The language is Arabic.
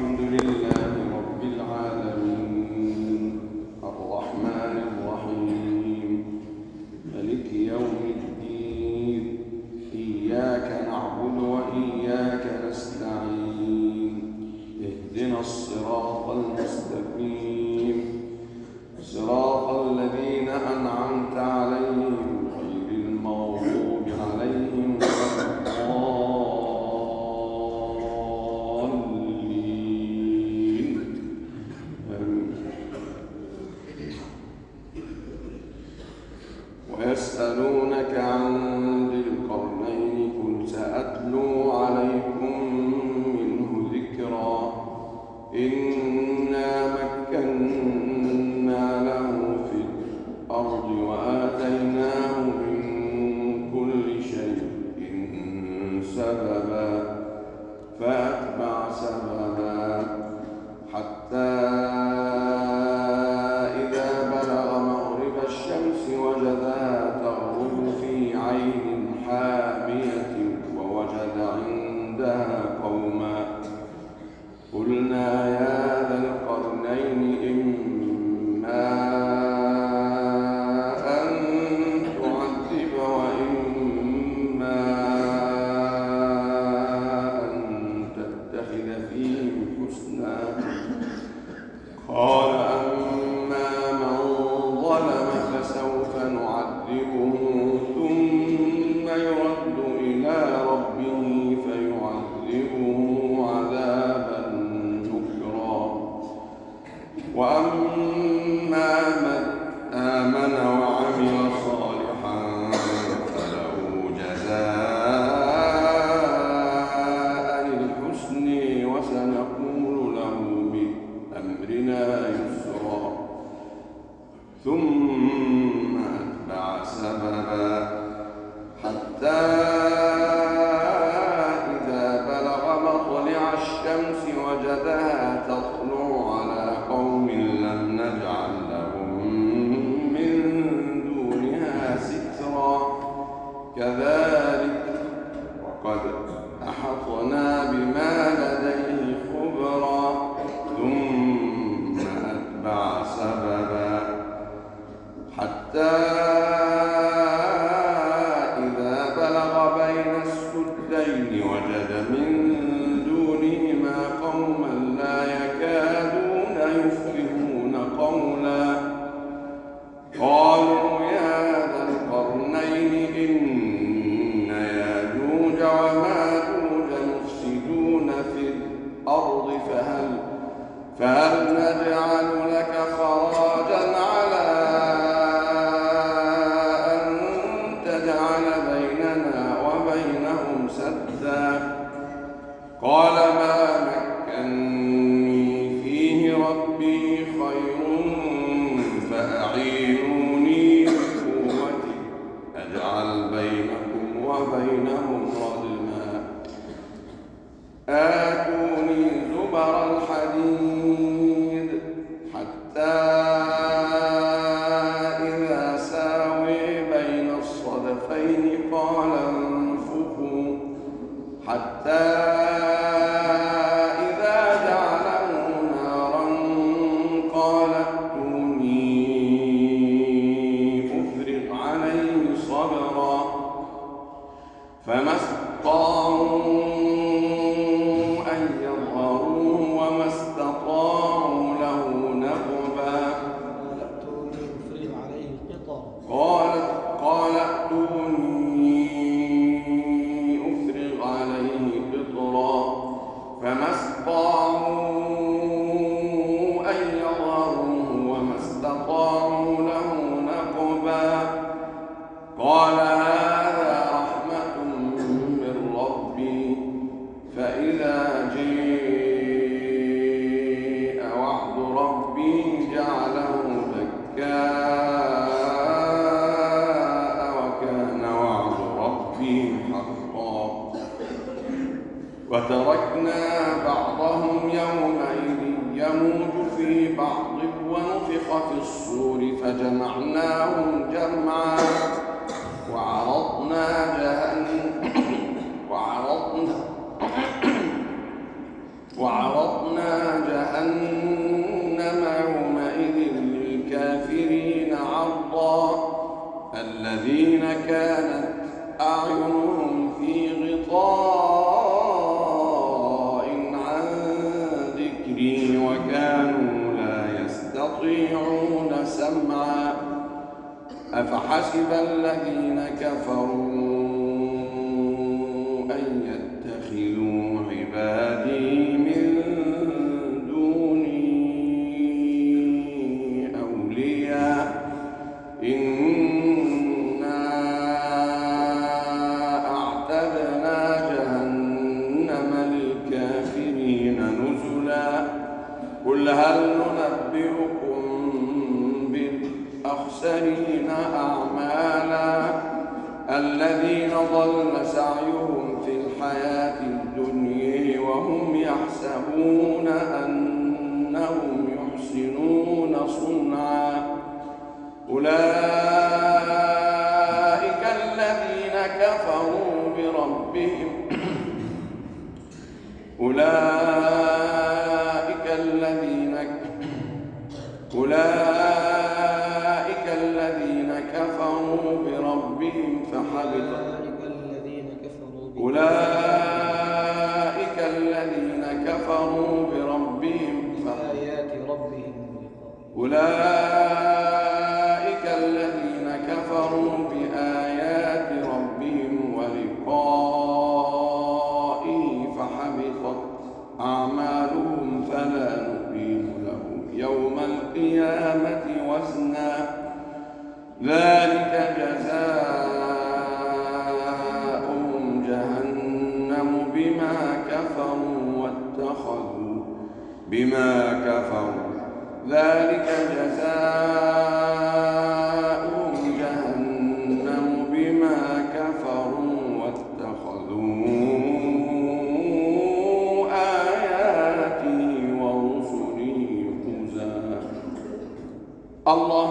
الحمد لله رب العالمين الرحمن الرحيم مالك يوم الدين إياك نعبد وإياك نستعين اهدنا الصراط المستقيم صراط الذين أنعمت عليهم غير المغضوب عليهم ولا الضالين ويسألونك عن ذي القرنين قل سأتلو عليكم منه ذكرا إنا مكنا له في الأرض وآتيناه من كل شيء سببا فأتبع سببا حتى إذا بلغ مغرب الشمس وجدها تغرب في عين حامية ووجد عندها قوما قلنا يا ذا القرنين إما أن تعذب وإما أن تتخذ فيهم حسنا قال أما من ظلم فسوف نعذبه ثم يرد إلى ربه فيعذبه عذابا نكرا وأما من آمن وعمل صالحا فله جزاء الحسن وسنقول له من أمرنا يسرا ثم أتبع سببا حتى إذا بلغ مطلع الشمس وجدها تطلع على قوم لم نجعل لهم من دونها سترا كذلك وقد أحطنا بما لديه خبرا ثم أتبع سببا حتى إذا بلغ بين السدين وجد من دونهما قوما لا يكادون يفقهون قولا قالوا يا ذا القرنين إن ياجوج وماجوج مفسدون في الأرض فهل نجعل لك خراجا على أن تجعل بيننا وبينهم سدا قال ما مكني فيه ربي خير فأعينوني بقوتي أجعل بينكم وبينهم ردما آتوني زبر الحديد حتى إذا ساوي بين الصدفين قال انفخوا حتى إذا جعله نارا قال ائتوني أفرغ عليه صبرا فما استطاعوا أن يظهروه وما استطاعوا له نقبا قال ائتوني أفرغ عليه قطرا فما استطاعوا أن يظهروه وما استطاعوا له نقبا قال هذا رحمة من ربي فإذا جاء وعد ربي جعله دكاء وكان وعد ربي حقا وتركنا بعضهم يومئذ يموج في بعض ونفخ في الصور فجمعناهم جمعا وعرضنا وعرضنا جهنم يومئذ للكافرين عرضا الذين كانت أعينهم في غطاء عن ذكري وكانوا لا يستطيعون سمعا أفحسب الذين كفروا أن يتخذوا عبادي من دوني أولياء إنا أعتدنا جهنم للكافرين نزلا قل هل ننبئكم بالأخسرين أعمالا الذين ضل سعيهم في الحياة الدنيا وهم يحسبون أنهم يحسنون صنعا أولئك الذين كفروا بربهم أولئك الذين كفروا بربهم فحبط أولئك الذين كفروا بربهم أولئك الذين كفروا بآيات ربهم ولقائه فحبطت أعمالهم فلا نقيم لهم يوم القيامة وزنا ذلك جزاؤهم جهنم بما كفروا ذلك جزاؤهم جهنم بما كفروا واتخذوا آياتي ورسلي هزوا. الله